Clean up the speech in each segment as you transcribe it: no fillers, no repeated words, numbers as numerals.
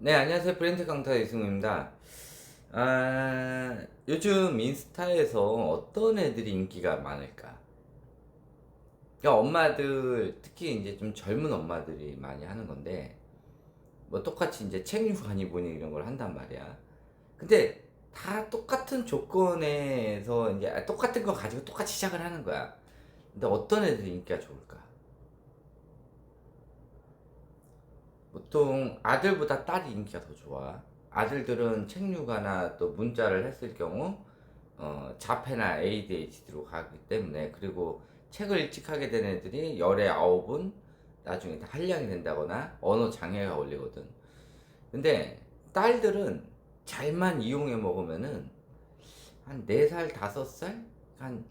네, 안녕하세요. 브랜드 강타 이승우입니다. 요즘 인스타에서 어떤 애들이 인기가 많을까? 그러니까 엄마들, 특히 이제 좀 젊은 엄마들이 많이 하는 건데, 뭐 똑같이 이제 책육아니 보니 이런 걸 한단 말이야. 근데 다 똑같은 조건에서 이제 똑같은 거 가지고 똑같이 시작을 하는 거야. 근데 어떤 애들이 인기가 좋을까? 보통 아들보다 딸이 인기가 더 좋아. 아들들은 책육아나 또 문자를 했을 경우 자폐나 ADHD로 가기 때문에, 그리고 책을 일찍 하게 된 애들이 열에 아홉은 나중에 다 한량이 된다거나 언어 장애가 걸리거든. 근데 딸들은 잘만 이용해 먹으면은 한 4살, 5살? 한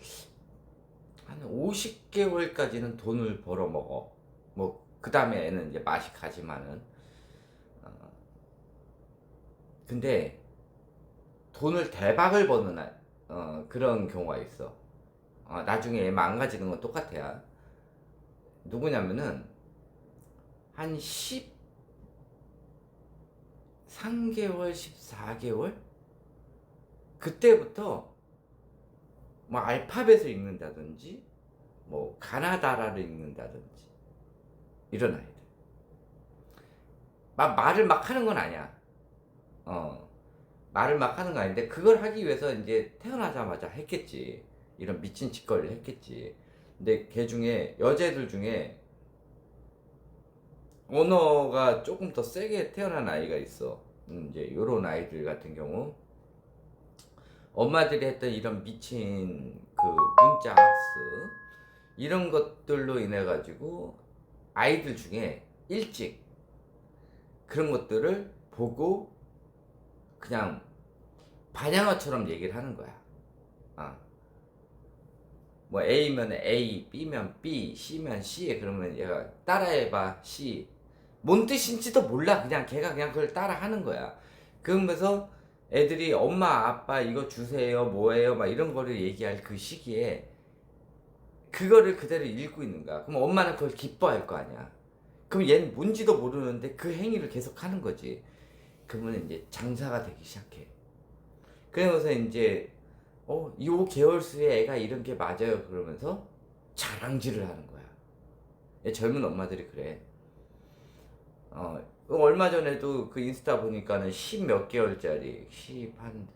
50개월까지는 돈을 벌어 먹어. 뭐, 그 다음에 애는 이제 맛이 가지만은. 근데 돈을 대박을 버는 그런 경우가 있어. 나중에 얘 망가지는 건 똑같아요. 누구냐면은 한 13개월, 14개월 그때부터 뭐 알파벳을 읽는다든지 뭐 가나다라를 읽는다든지 이런 아이들. 말을 막 하는 건 아니야. 어, 말을 막 하는 거 아닌데 그걸 하기 위해서 이제 태어나자마자 했겠지. 이런 미친 짓거리를 했겠지. 근데 걔 중에 여자애들 중에 언어가 조금 더 세게 태어난 아이가 있어. 이제 요런 아이들 같은 경우 엄마들이 했던 이런 미친 그 문자 학습 이런 것들로 인해 가지고 아이들 중에 일찍 그런 것들을 보고 그냥 반향어처럼 얘기를 하는 거야. 아, 뭐 A면 A, B면 B, C면 C 그러면 얘가 따라해봐 C 뭔 뜻인지도 몰라. 그냥 걔가 그냥 그걸 따라 하는 거야. 그러면서 애들이 엄마 아빠 이거 주세요 뭐예요 막 이런 거를 얘기할 그 시기에 그거를 그대로 읽고 있는 거야. 그럼 엄마는 그걸 기뻐할 거 아니야. 그럼 얘는 뭔지도 모르는데 그 행위를 계속 하는 거지. 그러면 이제 장사가 되기 시작해. 그러면서 이제 요 개월수에 애가 이런 게 맞아요 그러면서 자랑질을 하는 거야. 젊은 엄마들이 그래. 얼마 전에도 그 인스타 보니까는 10 몇 개월짜리 10 한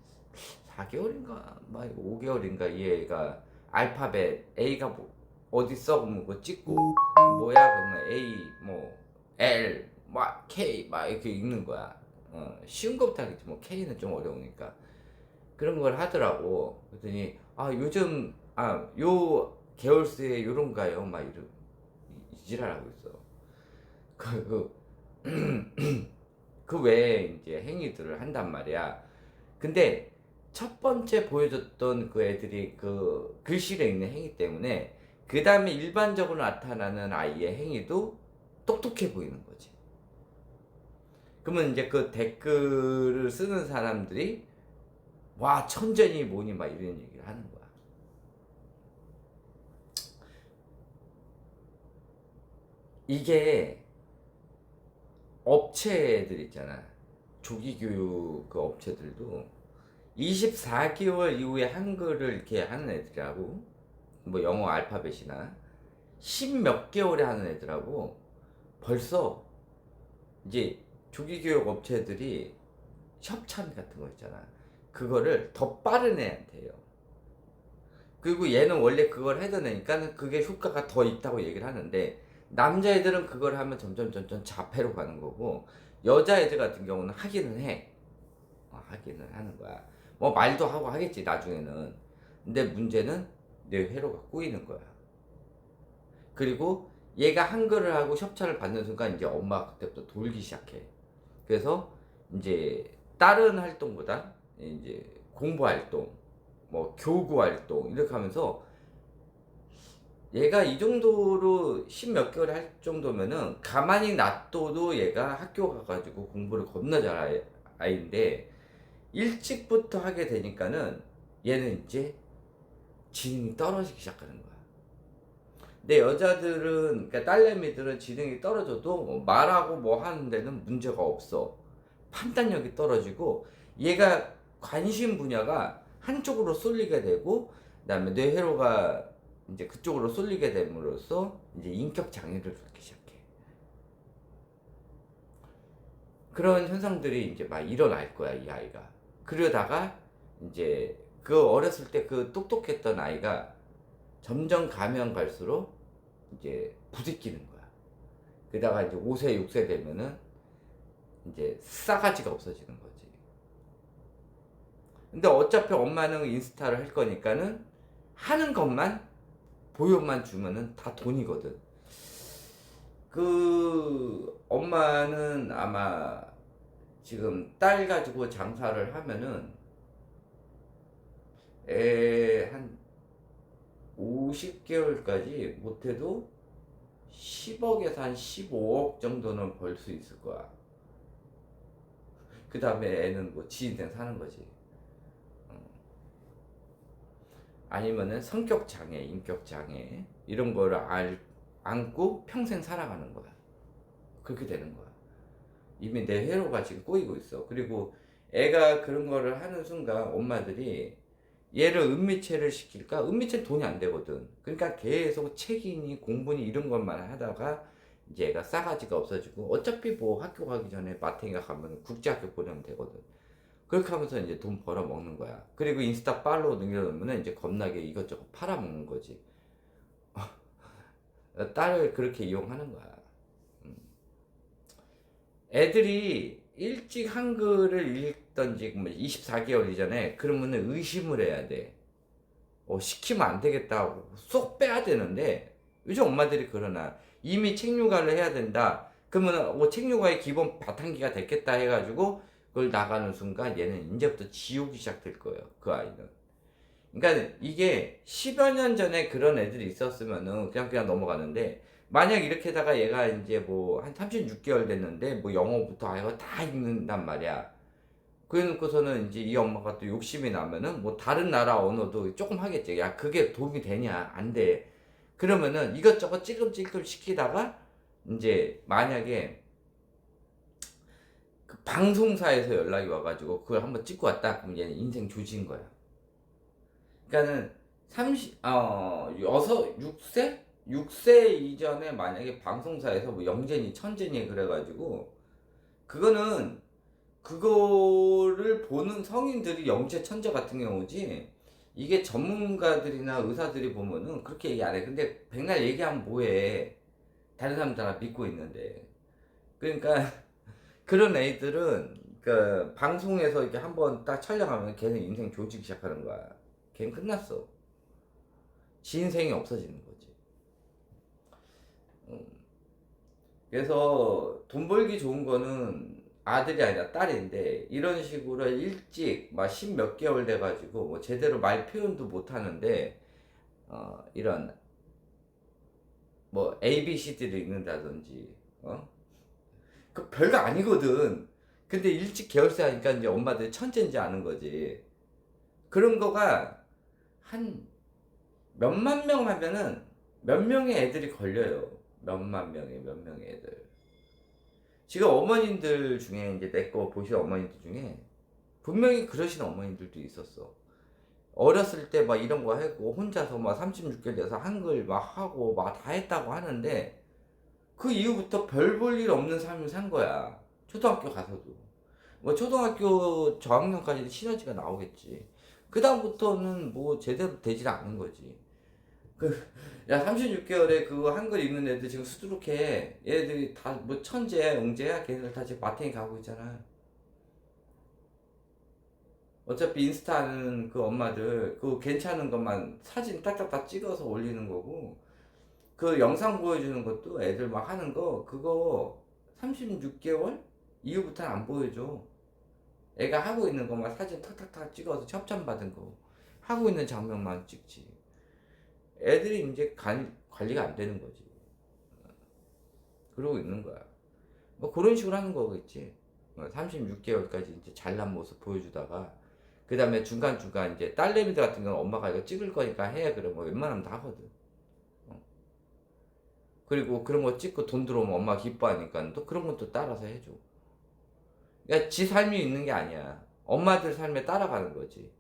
4개월인가 막 5개월인가 이 애가 알파벳 A가 뭐 어디 써 그러면 그거 찍고 뭐야 그러면 A 뭐 L 막 K 막 이렇게 읽는 거야. 쉬운 것부터 하겠지. 뭐 K는 좀 어려우니까 그런 걸 하더라고. 그랬더니 요즘 요 개월수에 요런가요 막 이런 이 지랄하고 있어. 그 그 외에 이제 행위들을 한단 말이야. 근데 첫 번째 보여줬던 그 애들이 그 글씨를 읽는 행위 때문에 그 다음에 일반적으로 나타나는 아이의 행위도 똑똑해 보이는 거지. 그러면 이제 그 댓글을 쓰는 사람들이 와 천재니 뭐니 막 이런 얘기를 하는 거야. 이게 업체들 있잖아. 조기교육 그 업체들도 24개월 이후에 한글을 이렇게 하는 애들하고 뭐 영어 알파벳이나 10 몇 개월에 하는 애들하고 벌써 이제 조기교육 업체들이 협찬 같은 거 있잖아. 그거를 더 빠른 애한테 해요. 그리고 얘는 원래 그걸 하던 애니까 그게 효과가 더 있다고 얘기를 하는데 남자애들은 그걸 하면 점점 자폐로 가는 거고 여자애들 같은 경우는 하기는 해. 하기는 하는 거야. 뭐 말도 하고 하겠지 나중에는. 근데 문제는 내 회로가 꼬이는 거야. 그리고 얘가 한글을 하고 협찬을 받는 순간 이제 엄마가 그때부터 돌기 시작해. 그래서 이제 다른 활동보다 이제 공부 활동, 뭐 교구 활동 이렇게 하면서 얘가 이 정도로 10 몇 개월 할 정도면은 가만히 놔둬도 얘가 학교 가가지고 공부를 겁나 잘 아이인데 일찍부터 하게 되니까는 얘는 이제 지능이 떨어지기 시작하는 거야. 근데 여자들은, 그러니까 딸내미들은 지능이 떨어져도 말하고 뭐 하는 데는 문제가 없어. 판단력이 떨어지고 얘가 관심 분야가 한쪽으로 쏠리게 되고 그다음에 뇌회로가 이제 그쪽으로 쏠리게 됨으로써 이제 인격 장애를 갖기 시작해. 그런 현상들이 이제 막 일어날 거야, 이 아이가. 그러다가 이제 그 어렸을 때 그 똑똑했던 아이가 점점 가면 갈수록 이제 부딪히는 거야. 그러다가 이제 5세, 6세 되면은 이제 싸가지가 없어지는 거지. 근데 어차피 엄마는 인스타를 할 거니까는 하는 것만 보여만 주면은 다 돈이거든. 그 엄마는 아마 지금 딸 가지고 장사를 하면은 애 한 50개월까지 못해도 10억에서 한 15억 정도는 벌 수 있을 거야. 그 다음에 애는 뭐 지 인생 사는 거지. 아니면은 성격 장애, 인격 장애 이런 거를 안고 평생 살아가는 거야. 그렇게 되는 거야. 이미 내 회로가 지금 꼬이고 있어. 그리고 애가 그런 거를 하는 순간 엄마들이 얘를 은미체를 시킬까? 은미체는 돈이 안 되거든. 그러니까 계속 책이니 공부니 이런 것만 하다가 이제 애가 싸가지가 없어지고 어차피 뭐 학교 가기 전에 마탱이가 가면 국제학교 보내면 되거든. 그렇게 하면서 이제 돈 벌어 먹는 거야. 그리고 인스타 팔로우 늘려놓으면 이제 겁나게 이것저것 팔아먹는 거지. 딸을 그렇게 이용하는 거야. 애들이 일찍 한글을 읽던지 24개월 이전에 그러면은 의심을 해야 돼. 시키면 안 되겠다고 쏙 빼야 되는데 요즘 엄마들이 그러나 이미 책육아를 해야 된다. 그러면 책육아의 기본 바탕기가 됐겠다 해가지고 그걸 나가는 순간 얘는 이제부터 지옥이 시작될 거예요. 그 아이는. 그러니까 이게 10여 년 전에 그런 애들이 있었으면은 그냥 넘어가는데 만약 이렇게다가 얘가 이제 뭐 한 36개월 됐는데 뭐 영어부터 아이가 다 읽는단 말이야. 그래 놓고서는 이제 이 엄마가 또 욕심이 나면은 뭐 다른 나라 언어도 조금 하겠지. 야, 그게 도움이 되냐? 안 돼. 그러면은 이것저것 찔끔찔끔 시키다가 이제 만약에 그 방송사에서 연락이 와가지고 그걸 한번 찍고 왔다. 그럼 얘는 인생 조진 거야. 그러니까는 6세? 6세 이전에 만약에 방송사에서 뭐 영재니 천재니 그래가지고 그거는 그거를 보는 성인들이 영재 천재 같은 경우지 이게 전문가들이나 의사들이 보면은 그렇게 얘기 안 해. 근데 백날 얘기하면 뭐해. 다른 사람 다 믿고 있는데. 그러니까 그런 애들은 그 방송에서 이렇게 한번 딱 촬영하면 걔는 인생 조지기 시작하는 거야. 걔는 끝났어. 지 인생이 없어지는 거지. 그래서 돈 벌기 좋은 거는 아들이 아니라 딸인데 이런 식으로 일찍 막 10 몇 개월 돼가지고 뭐 제대로 말 표현도 못 하는데 이런 뭐 ABCD를 읽는다든지 그 별거 아니거든. 근데 일찍 개월세 하니까 이제 엄마들이 천재인지 아는 거지. 그런 거가 한 몇만 명 하면은 몇 명의 애들이 걸려요. 몇만 명의 몇 명의 애들. 지금 어머님들 중에 이제 내 거 보신 어머님들 중에 분명히 그러신 어머님들도 있었어. 어렸을 때 막 이런 거 했고 혼자서 막 36개월 돼서 한글 막 하고 막 다 했다고 하는데 그 이후부터 별 볼 일 없는 삶을 산 거야. 초등학교 가서도. 뭐 초등학교 저학년까지 시너지가 나오겠지. 그 다음부터는 뭐 제대로 되질 않는 거지. 야 36개월에 그거 한글 읽는 애들 지금 수두룩해. 얘들이 다 뭐 천재, 웅재야. 걔네들 다 지금 마탱이 가고 있잖아. 어차피 인스타 하는 그 엄마들 그 괜찮은 것만 사진 딱딱딱 찍어서 올리는 거고 그 영상 보여주는 것도 애들 막 하는 거 그거 36개월 이후부터는 안 보여줘. 애가 하고 있는 것만 사진 탁탁탁 찍어서 협찬받은 거 하고 있는 장면만 찍지. 애들이 이제 관리가 안 되는 거지. 그러고 있는 거야. 뭐 그런 식으로 하는 거겠지. 36개월까지 이제 잘난 모습 보여주다가 그 다음에 중간중간 이제 딸내미들 같은 경우는 엄마가 이거 찍을 거니까 해. 그러면 웬만하면 다 하거든. 그리고 그런 거 찍고 돈 들어오면 엄마 기뻐하니까 또 그런 것도 따라서 해줘. 그러니까 지 삶이 있는 게 아니야. 엄마들 삶에 따라가는 거지.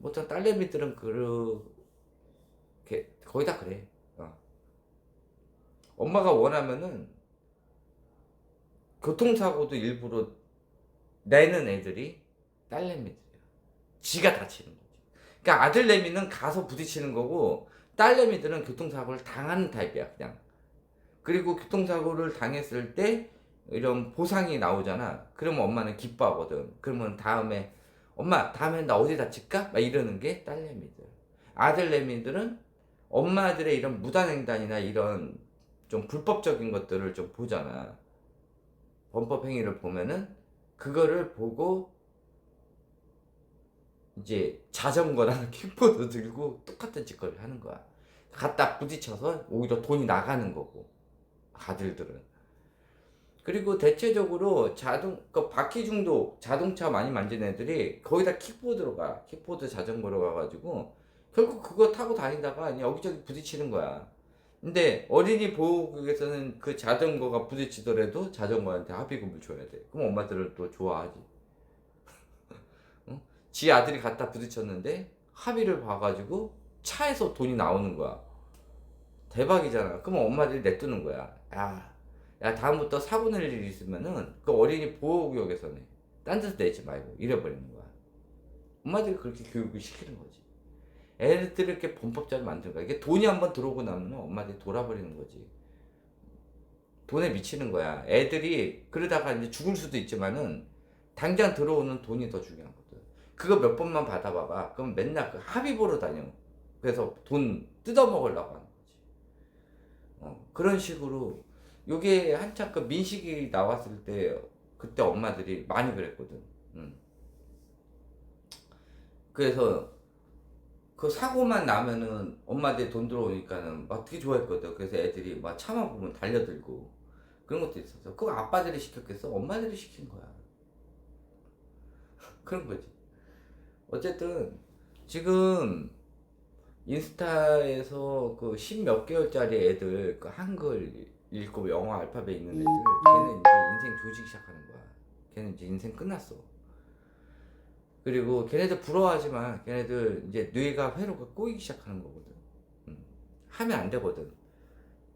보통 딸내미들은 그렇게 거의 다 그래. 엄마가 원하면은 교통사고도 일부러 내는 애들이 딸내미들이야. 지가 다치는 거지. 그러니까 아들내미는 가서 부딪히는 거고 딸내미들은 교통사고를 당하는 타입이야 그냥. 그리고 교통사고를 당했을 때 이런 보상이 나오잖아. 그러면 엄마는 기뻐하거든. 그러면 다음에 엄마 다음엔 나 어디 다칠까? 막 이러는 게 딸내미들. 아들내미들은 엄마들의 이런 무단횡단이나 이런 좀 불법적인 것들을 좀 보잖아. 범법 행위를 보면은 그거를 보고 이제 자전거나 킥보드 들고 똑같은 짓거리를 하는 거야. 갖다 부딪혀서 오히려 돈이 나가는 거고 아들들은. 그리고 대체적으로 그 바퀴 중독 자동차 많이 만지는 애들이 거의 다 킥보드로 가. 킥보드 자전거로 가가지고 결국 그거 타고 다니다가 여기저기 부딪히는 거야. 근데 어린이 보호구역에서는 그 자전거가 부딪히더라도 자전거한테 합의금을 줘야 돼. 그럼 엄마들은 또 좋아하지. 응? 지 아들이 갖다 부딪혔는데 합의를 봐가지고 차에서 돈이 나오는 거야. 대박이잖아. 그러면 엄마들이 내두는 거야. 야 다음부터 사고 낼 일이 있으면은 그 어린이 보호구역에서 내. 딴 데서 내지 말고 이래버리는 거야. 엄마들이 그렇게 교육을 시키는 거지. 애들을 이렇게 범법자를 만드는 거야. 이게 돈이 한번 들어오고 나면 엄마들이 돌아버리는 거지. 돈에 미치는 거야. 애들이 그러다가 이제 죽을 수도 있지만은 당장 들어오는 돈이 더 중요하거든. 그거 몇 번만 받아봐봐. 그럼 맨날 그 합의 보러 다녀. 그래서 돈 뜯어먹으려고 하는 거지. 그런 식으로 요게 한참 그 민식이 나왔을 때 그때 엄마들이 많이 그랬거든. 그래서 그 사고만 나면은 엄마들 돈 들어오니까는 막 되게 좋아했거든. 그래서 애들이 막 차만 보면 달려들고 그런 것도 있었어. 그거 아빠들이 시켰겠어? 엄마들이 시킨 거야. 그런 거지. 어쨌든 지금 인스타에서 그 10몇 개월짜리 애들 그 한글 읽고 영어 알파벳 읽는 애들 걔는 이제 인생 조지기 시작하는 거야. 걔는 이제 인생 끝났어. 그리고 걔네들 부러워하지만 걔네들 이제 뇌가 회로가 꼬이기 시작하는 거거든. 하면 안 되거든.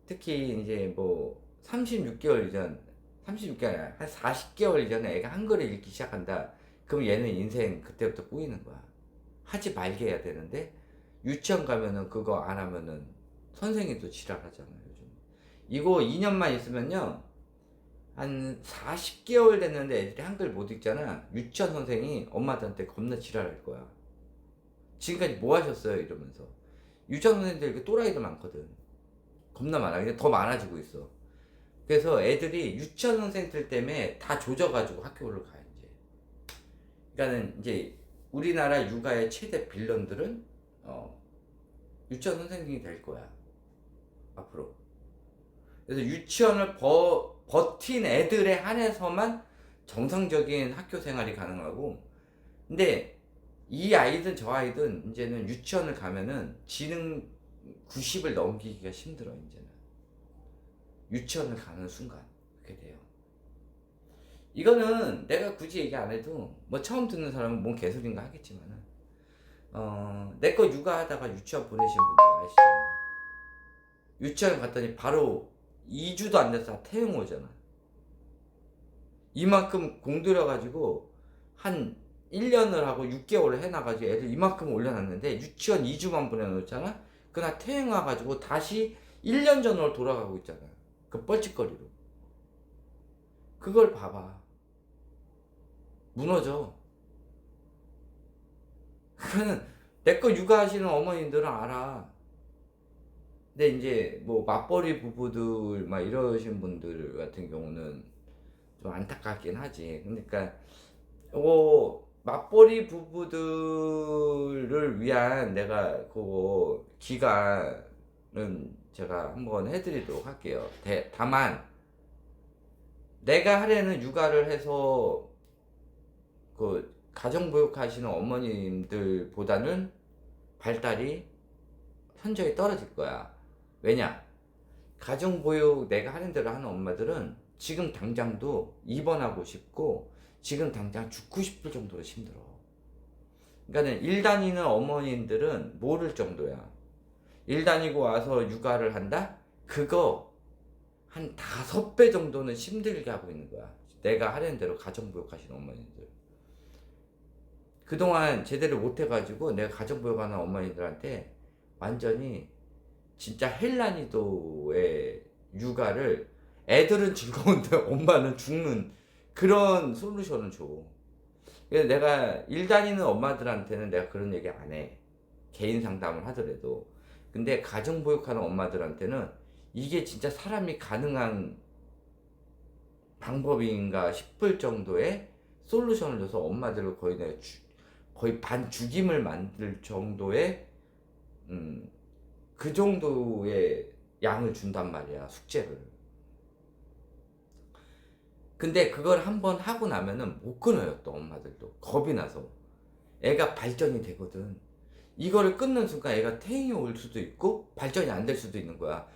특히 이제 뭐 36개월 전 36개월 아니라 한 40개월 전에 애가 한글을 읽기 시작한다. 그럼 얘는 인생 그때부터 꼬이는 거야. 하지 말게 해야 되는데 유치원 가면은 그거 안 하면은 선생님이 또 지랄하잖아요 요즘. 이거 2년만 있으면요 한 40개월 됐는데 애들이 한글 못 읽잖아. 유치원 선생이 엄마들한테 겁나 지랄할 거야. 지금까지 뭐 하셨어요 이러면서. 유치원 선생님들 그 또라이도 많거든. 겁나 많아. 근데 더 많아지고 있어. 그래서 애들이 유치원 선생들 때문에 다 조져가지고 학교를 가 이제. 그러니까는 이제 우리나라 육아의 최대 빌런들은 유치원 선생님이 될 거야 앞으로. 그래서 유치원을 버틴 애들에 한해서만 정상적인 학교 생활이 가능하고, 근데 이 아이든 저 아이든 이제는 유치원을 가면은 지능 90을 넘기기가 힘들어. 이제는 유치원을 가는 순간 그렇게 돼요. 이거는 내가 굳이 얘기 안 해도 뭐 처음 듣는 사람은 뭔 개소리인가 하겠지만은 내 거 육아하다가 유치원 보내신 분들 아시잖아요. 유치원 갔더니 바로 2주도 안 돼서 다 태용 오잖아. 이만큼 공들여가지고 한 1년을 하고 6개월을 해놔가지고 애들 이만큼 올려놨는데 유치원 2주만 보내놓잖아. 그날 퇴행 와가지고 다시 1년 전으로 돌아가고 있잖아. 그 뻘짓거리로. 그걸 봐봐. 무너져. 그거는 내 거 육아하시는 어머님들은 알아. 근데 이제 뭐 맞벌이 부부들 막 이러신 분들 같은 경우는 좀 안타깝긴 하지. 그러니까 맞벌이 부부들을 위한 내가 그거 기간은 제가 한번 해드리도록 할게요. 다만 내가 하려는 육아를 해서 그 가정보육 하시는 어머님들보다는 발달이 현저히 떨어질 거야. 왜냐? 가정보육 내가 하는 대로 하는 엄마들은 지금 당장도 입원하고 싶고 지금 당장 죽고 싶을 정도로 힘들어. 그러니까 일 다니는 어머님들은 모를 정도야. 일 다니고 와서 육아를 한다? 그거 한 5배 정도는 힘들게 하고 있는 거야. 내가 하려는 대로 가정부역 하시는 어머님들. 그동안 제대로 못해가지고 내가 가정부역하는 어머니들한테 완전히 진짜 헬난이도의 육아를, 애들은 즐거운데 엄마는 죽는 그런 솔루션을 줘. 그래서 내가 일 다니는 엄마들한테는 내가 그런 얘기 안 해. 개인 상담을 하더라도. 근데 가정보육하는 엄마들한테는 이게 진짜 사람이 가능한 방법인가 싶을 정도의 솔루션을 줘서 엄마들을 거의 내가 거의 반 죽임을 만들 정도의 그 정도의 양을 준단 말이야, 숙제를. 근데 그걸 한번 하고 나면은 못 끊어요. 또 엄마들도 겁이 나서. 애가 발전이 되거든. 이거를 끊는 순간 애가 퇴행이 올 수도 있고 발전이 안 될 수도 있는 거야.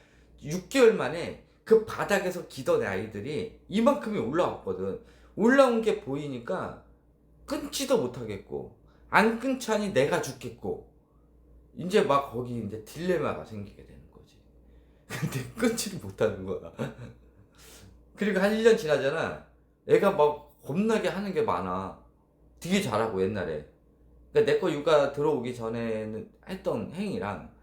6개월 만에 그 바닥에서 기던 아이들이 이만큼이 올라왔거든. 올라온 게 보이니까 끊지도 못하겠고 안 끊자니 내가 죽겠고 이제 막 거기 이제 딜레마가 생기게 되는 거지. 근데 끊지를 못하는 거야. 그리고 한 1년 지나잖아. 애가 막 겁나게 하는 게 많아. 되게 잘하고 옛날에. 그러니까 내 거 육아 들어오기 전에는 했던 행위랑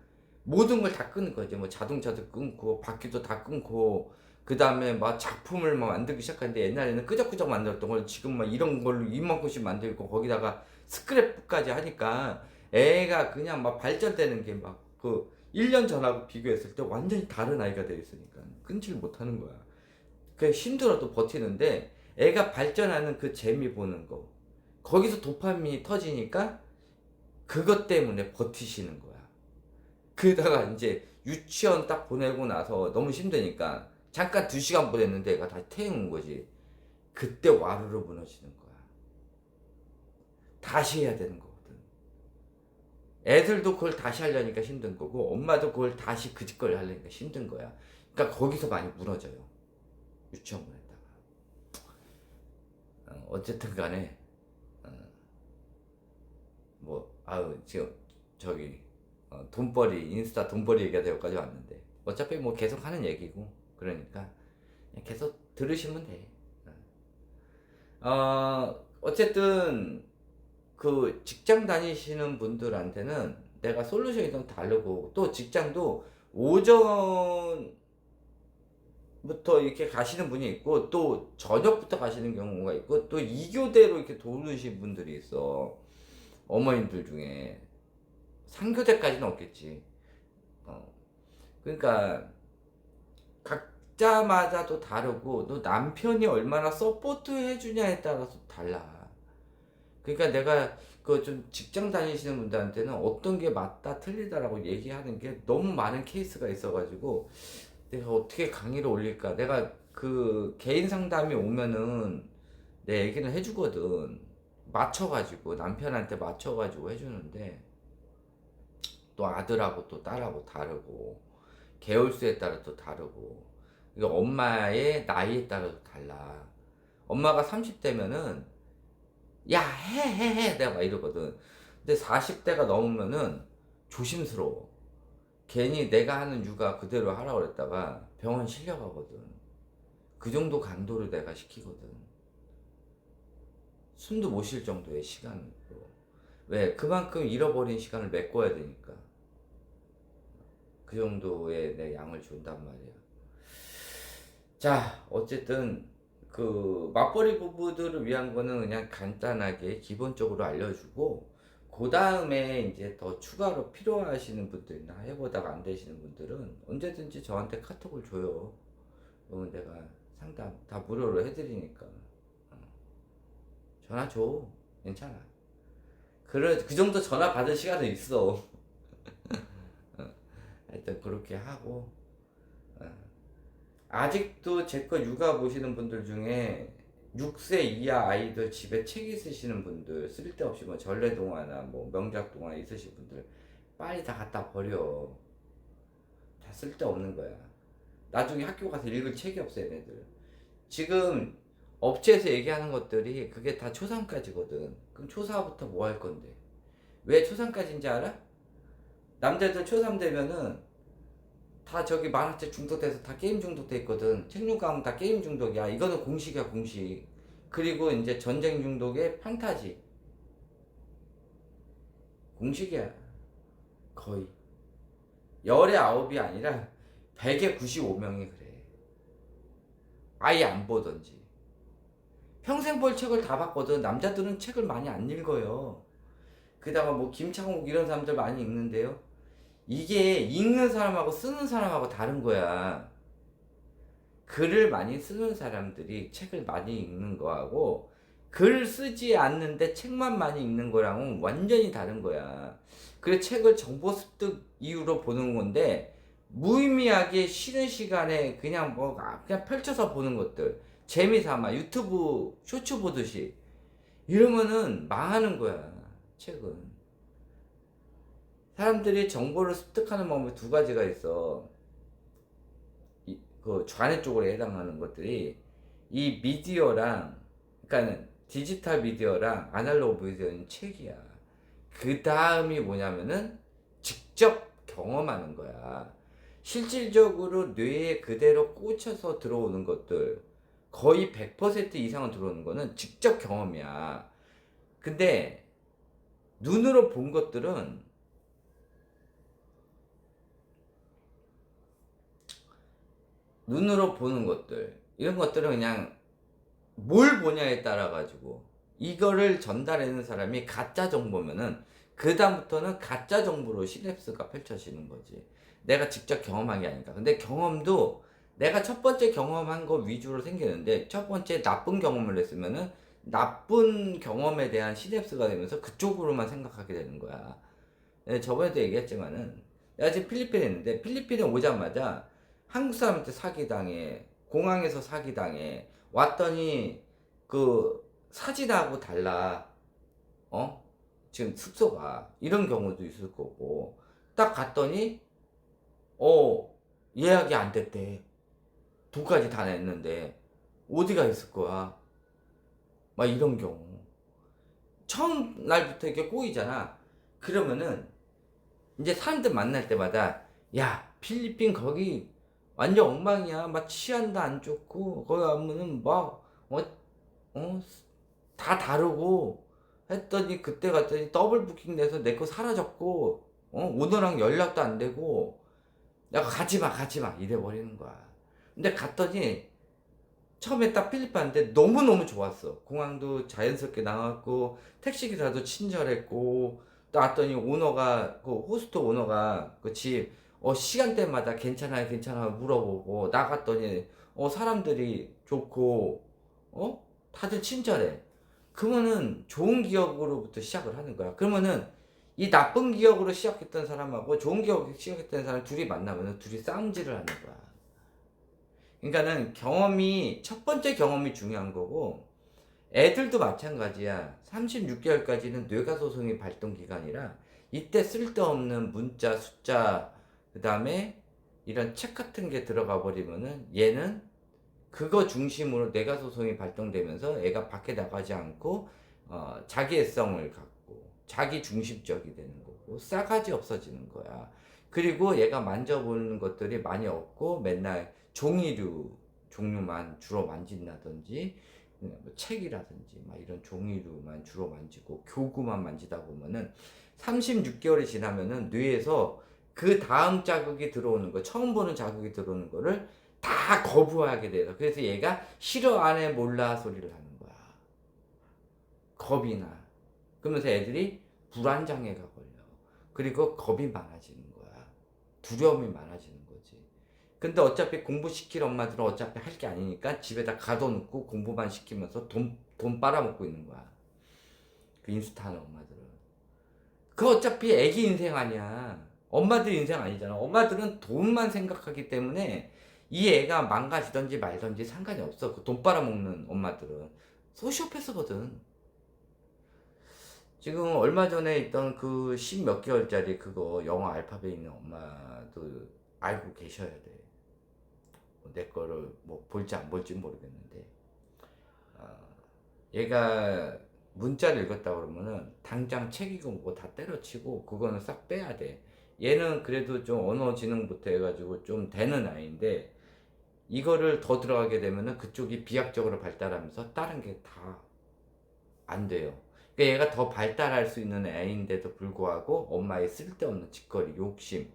모든 걸 다 끊는 거지. 뭐 자동차도 끊고 바퀴도 다 끊고 그 다음에 막 작품을 막 만들기 시작하는데 옛날에는 끄적끄적 만들었던 걸 지금 막 이런 걸로 이만큼씩 만들고 거기다가 스크랩북까지 하니까 애가 그냥 막 발전되는 게 막 그 1년 전하고 비교했을 때 완전히 다른 아이가 되어 있으니까 끊지를 못하는 거야. 그 힘들어도 버티는데 애가 발전하는 그 재미 보는 거 거기서 도파민이 터지니까 그것 때문에 버티시는 거야. 그러다가 이제 유치원 딱 보내고 나서 너무 힘드니까 잠깐 2시간 보냈는데 애가 다시 태운 거지. 그때 와르르 무너지는 거야. 다시 해야 되는 거거든. 애들도 그걸 다시 하려니까 힘든 거고 엄마도 그걸 다시 그 짓걸 하려니까 힘든 거야. 그러니까 거기서 많이 무너져요. 유치원 보냈다가. 어쨌든 간에 뭐 아유 지금 저기 돈벌이 인스타 돈벌이 얘기가 되어까지 왔는데 어차피 뭐 계속 하는 얘기고 그러니까 그냥 계속 들으시면 돼. 어쨌든 그 직장 다니시는 분들한테는 내가 솔루션이 좀 다르고 또 직장도 오전부터 이렇게 가시는 분이 있고 또 저녁부터 가시는 경우가 있고 또 2교대로 이렇게 도우시는 분들이 있어. 어머님들 중에 3교대까지는 없겠지. 그러니까 각자마다도 다르고 또 남편이 얼마나 서포트 해주냐에 따라서 달라. 그러니까 내가 그 좀 직장 다니시는 분들한테는 어떤 게 맞다 틀리다라고 얘기하는 게 너무 많은 케이스가 있어가지고 내가 어떻게 강의를 올릴까. 내가 그 개인 상담이 오면은 내 얘기는 해주거든. 맞춰가지고 남편한테 맞춰가지고 해주는데 또 아들하고 또 딸하고 다르고 개월수에 따라 또 다르고 이거 엄마의 나이에 따라서 달라. 엄마가 30대면은 야 해 내가 막 이러거든. 근데 40대가 넘으면은 조심스러워. 괜히 내가 하는 육아 그대로 하라고 그랬다가 병원 실려가거든. 그 정도 강도를 내가 시키거든. 숨도 못 쉴 정도의 시간으로. 왜? 그만큼 잃어버린 시간을 메꿔야 되니까. 그 정도의 내 양을 준단 말이야. 자, 어쨌든 그 맞벌이 부부들을 위한 거는 그냥 간단하게 기본적으로 알려주고 그 다음에 이제 더 추가로 필요하시는 분들이나 해보다가 안 되시는 분들은 언제든지 저한테 카톡을 줘요. 그러면 내가 상담 다 무료로 해드리니까 전화 줘. 괜찮아. 그 정도 전화 받을 시간은 있어. 하여튼 그렇게 하고 아직도 제 거 육아 보시는 분들 중에 6세 이하 아이들 집에 책 있으시는 분들 쓸데없이 뭐 전래동화나 뭐 명작동화 있으신 분들 빨리 다 갖다 버려. 다 쓸데없는 거야. 나중에 학교 가서 읽을 책이 없어 얘네들. 지금 업체에서 얘기하는 것들이 그게 다 초3까지거든. 그럼 초4부터 뭐 할 건데? 왜 초3까지인지 알아? 남자들 초3 되면은 다 저기 만화책 중독돼서 다 게임 중독돼 있거든. 책육 가면 다 게임 중독이야. 이거는 공식이야, 공식. 그리고 이제 전쟁 중독에 판타지. 공식이야. 거의. 열의 9이 아니라 100에 95명이 그래. 아예 안 보던지. 평생 볼 책을 다 봤거든. 남자들은 책을 많이 안 읽어요. 그다가 뭐 김창욱 이런 사람들 많이 읽는데요. 이게 읽는 사람하고 쓰는 사람하고 다른 거야. 글을 많이 쓰는 사람들이 책을 많이 읽는 거하고 글 쓰지 않는데 책만 많이 읽는 거랑은 완전히 다른 거야. 그래 책을 정보 습득 이유로 보는 건데 무의미하게 쉬는 시간에 그냥 뭐 그냥 펼쳐서 보는 것들 재미삼아 유튜브 쇼츠 보듯이 이러면은 망하는 거야. 책은 사람들이 정보를 습득하는 방법이 두 가지가 있어. 그 좌뇌 쪽으로 해당하는 것들이 이 미디어랑 그러니까 디지털 미디어랑 아날로그 미디어는 책이야. 그 다음이 뭐냐면은 직접 경험하는 거야. 실질적으로 뇌에 그대로 꽂혀서 들어오는 것들 거의 100% 이상은 들어오는 거는 직접 경험이야. 근데 눈으로 본 것들은 눈으로 보는 것들 이런 것들은 그냥 뭘 보냐에 따라 가지고 이거를 전달하는 사람이 가짜 정보면은 그 다음부터는 가짜 정보로 시냅스가 펼쳐지는 거지. 내가 직접 경험한 게 아니까. 근데 경험도 내가 첫 번째 경험한 거 위주로 생기는데 첫 번째 나쁜 경험을 했으면은 나쁜 경험에 대한 시냅스가 되면서 그쪽으로만 생각하게 되는 거야. 저번에도 얘기했지만은 내가 지금 필리핀에 있는데 필리핀에 오자마자 한국 사람한테 사기당해. 공항에서 사기당해. 왔더니 그 사진하고 달라. 어? 지금 숙소가 이런 경우도 있을 거고 딱 갔더니 예약이 안 됐대. 돈까지 다 냈는데 어디가 있을 거야. 막 이런 경우 처음 날부터 이렇게 꼬이잖아. 그러면은 이제 사람들 만날 때마다 야 필리핀 거기 완전 엉망이야. 막 치안도 안 좋고 거기 가면은 막 다 다르고 했더니 그때 갔더니 더블 부킹 돼서 내 거 사라졌고 오너랑 연락도 안 되고 내가 가지마 이래 버리는 거야. 근데 갔더니 처음에 딱 필리핀 왔는데 너무너무 좋았어. 공항도 자연스럽게 나왔고 택시기사도 친절했고 또 왔더니 오너가 그 호스트 오너가 그 집 시간대마다 괜찮아 물어보고 나갔더니 사람들이 좋고 다들 친절해. 그러면은 좋은 기억으로부터 시작을 하는 거야. 그러면은 이 나쁜 기억으로 시작했던 사람하고 좋은 기억으로 시작했던 사람 둘이 만나면은 둘이 싸움질을 하는 거야. 그러니까는 첫 번째 경험이 중요한 거고, 애들도 마찬가지야. 36개월까지는 뇌가소송이 발동 기간이라, 이때 쓸데없는 문자, 숫자, 그 다음에 이런 책 같은 게 들어가 버리면은 얘는 그거 중심으로 뇌가소송이 발동되면서 애가 밖에 나가지 않고, 자기애성을 갖고, 자기 중심적이 되는 거고, 싸가지 없어지는 거야. 그리고 얘가 만져보는 것들이 많이 없고, 맨날 종이류 종류만 주로 만진다든지 뭐 책이라든지 막 이런 종이류만 주로 만지고 교구만 만지다 보면은 36개월이 지나면은 뇌에서 그 다음 자극이 들어오는 거 처음 보는 자극이 들어오는 거를 다 거부하게 돼서 그래서 얘가 싫어 안 해 몰라 소리를 하는 거야. 겁이 나. 그러면서 애들이 불안장애가 걸려. 그리고 겁이 많아지는 거야. 두려움이 많아지는 거지. 근데 어차피 공부시킬 엄마들은 어차피 할 게 아니니까 집에다 가둬놓고 공부만 시키면서 돈 빨아먹고 있는 거야. 그 인스타 하는 엄마들은. 그 어차피 애기 인생 아니야. 엄마들 인생 아니잖아. 엄마들은 돈만 생각하기 때문에 이 애가 망가지던지 말던지 상관이 없어. 그 돈 빨아먹는 엄마들은. 소시오패스거든. 지금 얼마 전에 있던 그 10몇 개월짜리 그거 영어 알파벳 있는 엄마도 알고 계셔야 돼. 내 거를 뭐 볼지 안 볼지 모르겠는데, 얘가 문자를 읽었다 그러면은 당장 책이고 뭐고 다 때려치고 그거는 싹 빼야 돼. 얘는 그래도 좀 언어 지능부터 해가지고 좀 되는 아이인데, 이거를 더 들어가게 되면은 그쪽이 비약적으로 발달하면서 다른 게 다 안 돼요. 그러니까 얘가 더 발달할 수 있는 애인데도 불구하고 엄마의 쓸데없는 짓거리, 욕심.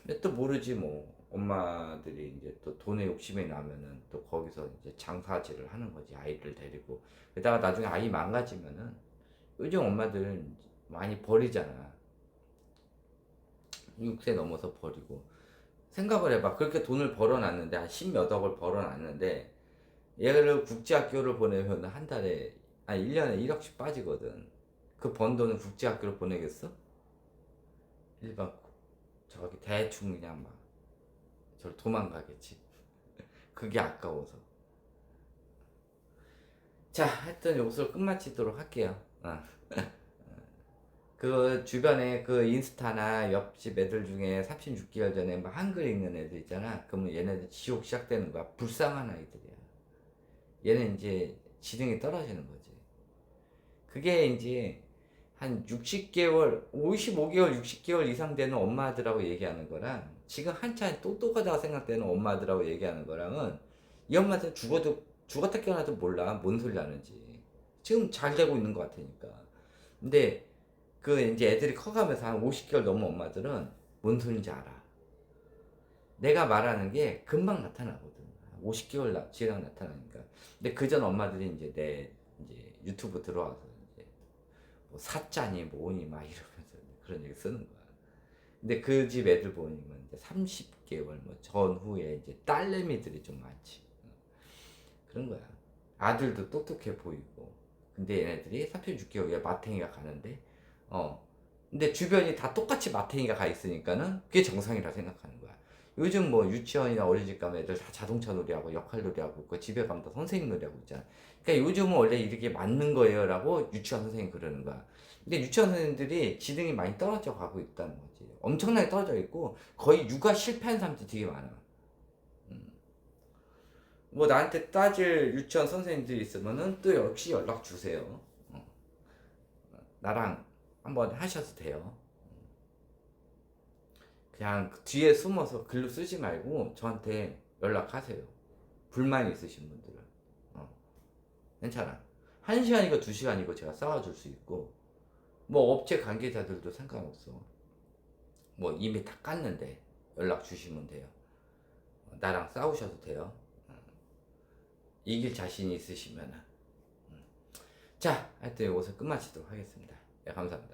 근데 또 모르지 뭐. 엄마들이 이제 또 돈에 욕심이 나면은 또 거기서 이제 장사질을 하는 거지. 아이를 데리고. 게다가 나중에 아이 망가지면은 요즘 엄마들은 많이 버리잖아. 6세 넘어서 버리고. 생각을 해봐. 그렇게 돈을 벌어놨는데, 한 10몇억을 벌어놨는데, 얘를 국제학교를 보내면 한 달에, 아니 1년에 1억씩 빠지거든. 그 번 돈은 국제학교를 보내겠어? 일반, 저기 대충 그냥 막, 저를 도망가겠지. 그게 아까워서. 자, 하여튼 여기서 끝마치도록 할게요. 그 주변에 그 인스타나 옆집 애들 중에 36개월 전에 막 한글 읽는 애들 있잖아. 그러면 얘네들 지옥 시작되는 거야. 불쌍한 아이들이야. 얘는 이제 지능이 떨어지는 거지. 그게 이제 한 60개월, 55개월, 60개월 이상 되는 엄마들하고 얘기하는 거랑 지금 한참 똑똑하다고 생각되는 엄마들하고 얘기하는 거랑은, 이 엄마들은 죽었다 깨어나도 몰라. 뭔 소리 하는지. 지금 잘 되고 있는 것 같으니까. 근데 그 이제 애들이 커가면서 한 50개월 넘은 엄마들은 뭔 소린지 알아. 내가 말하는 게 금방 나타나거든. 50개월 지랑 나타나니까. 근데 그 전 엄마들이 이제 내 이제 유튜브 들어와서 이제 뭐 사짜니 뭐니 막 이러면서 그런 얘기 쓰는 거야. 근데 그 집 애들 보면 이제 30개월 뭐 전후에 이제 딸내미들이 좀 많지. 그런 거야. 아들도 똑똑해 보이고. 근데 얘네들이 36개월에 마탱이가 가는데, 근데 주변이 다 똑같이 마탱이가 가 있으니까는 그게 정상이라 생각하는 거야. 요즘 뭐 유치원이나 어린이집 가면 애들 다 자동차 놀이하고 역할 놀이하고 있고, 집에 가면 다 선생님 놀이하고 있잖아. 그러니까 요즘은 원래 이렇게 맞는 거예요 라고 유치원 선생님이 그러는 거야. 근데 유치원 선생님들이 지능이 많이 떨어져 가고 있다는 거지. 엄청나게 떨어져 있고 거의 육아 실패한 사람들이 되게 많아. 뭐 나한테 따질 유치원 선생님들이 있으면은 또 역시 연락 주세요. 나랑 한번 하셔도 돼요. 그냥 그 뒤에 숨어서 글로 쓰지 말고 저한테 연락하세요. 불만 있으신 분들은. 괜찮아. 1시간이고 2시간이고 제가 싸워줄 수 있고, 뭐 업체 관계자들도 상관없어. 뭐 이미 다 깠는데 연락 주시면 돼요. 나랑 싸우셔도 돼요. 이길 자신이 있으시면은. 자, 하여튼 여기서 끝마치도록 하겠습니다. 네, 감사합니다.